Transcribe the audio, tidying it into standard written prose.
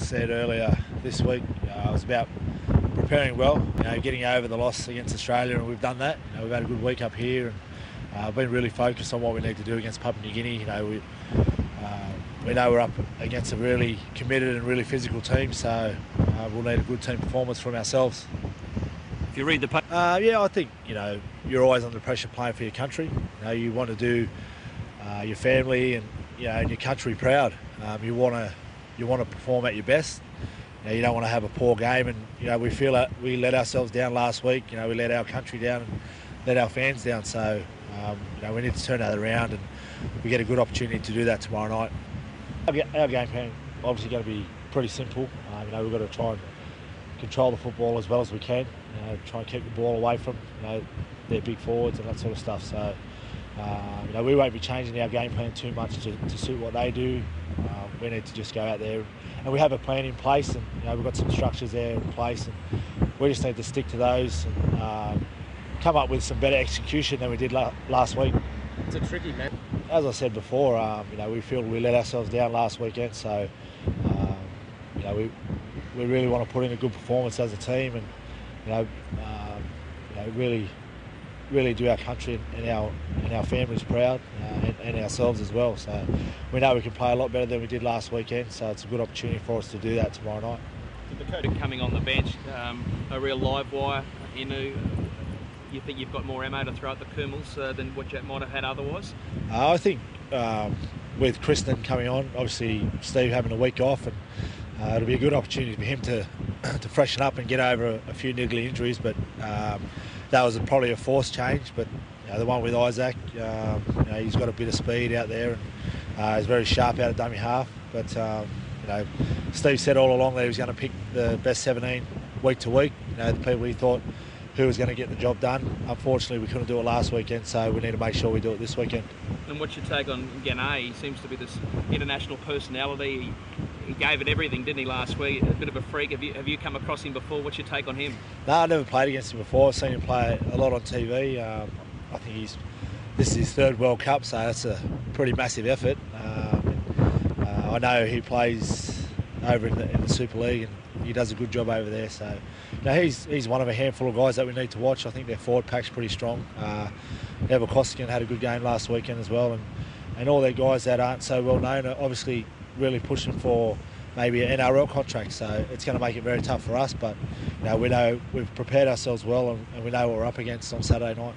said earlier this week, I was about preparing well, getting over the loss against Australia, and we've done that. We've had a good week up here, and been really focused on what we need to do against Papua New Guinea. We know we're up against a really committed and really physical team, so we'll need a good team performance from ourselves. If you read the I think you're always under pressure playing for your country. You want to do your family and and your country proud. You want to perform at your best. You don't want to have a poor game, and we feel that we let ourselves down last week. We let our country down and let our fans down. So we need to turn that around, and we get a good opportunity to do that tomorrow night. Our game plan obviously going to be pretty simple. We've got to try and control the football as well as we can. Try and keep the ball away from their big forwards and that sort of stuff. So we won't be changing our game plan too much to suit what they do. We need to just go out there, and we have a plan in place, and we've got some structures there in place, and we just need to stick to those and come up with some better execution than we did last week. It's a tricky match. As I said before, we feel we let ourselves down last weekend, so we really want to put in a good performance as a team, and really do our country and our families proud, and ourselves as well. So we know we can play a lot better than we did last weekend, so it's a good opportunity for us to do that tomorrow night. With the coach coming on the bench, a real live wire, you think you've got more ammo to throw at the Kernels than what you might have had otherwise? I think with Kristen coming on, obviously Steve having a week off, and it'll be a good opportunity for him to freshen up and get over a few niggly injuries, but that was probably a forced change. But the one with Isaac, he's got a bit of speed out there, and he's very sharp out of dummy half. But Steve said all along that he was going to pick the best 17 week to week. The people he thought who was going to get the job done. Unfortunately, we couldn't do it last weekend, so we need to make sure we do it this weekend. And what's your take on Gane? He seems to be this international personality. He gave it everything, didn't he, last week? A bit of a freak. Have you come across him before? What's your take on him? No, I've never played against him before. I've seen him play a lot on TV. I think this is his third World Cup, so that's a pretty massive effort. I know he plays over in the Super League, and he does a good job over there. So he's one of a handful of guys that we need to watch. I think their forward pack's pretty strong. Neville Costigan had a good game last weekend as well, and all their guys that aren't so well known are obviously really pushing for maybe an NRL contract, so it's going to make it very tough for us, but we know we've prepared ourselves well, and we know what we're up against on Saturday night.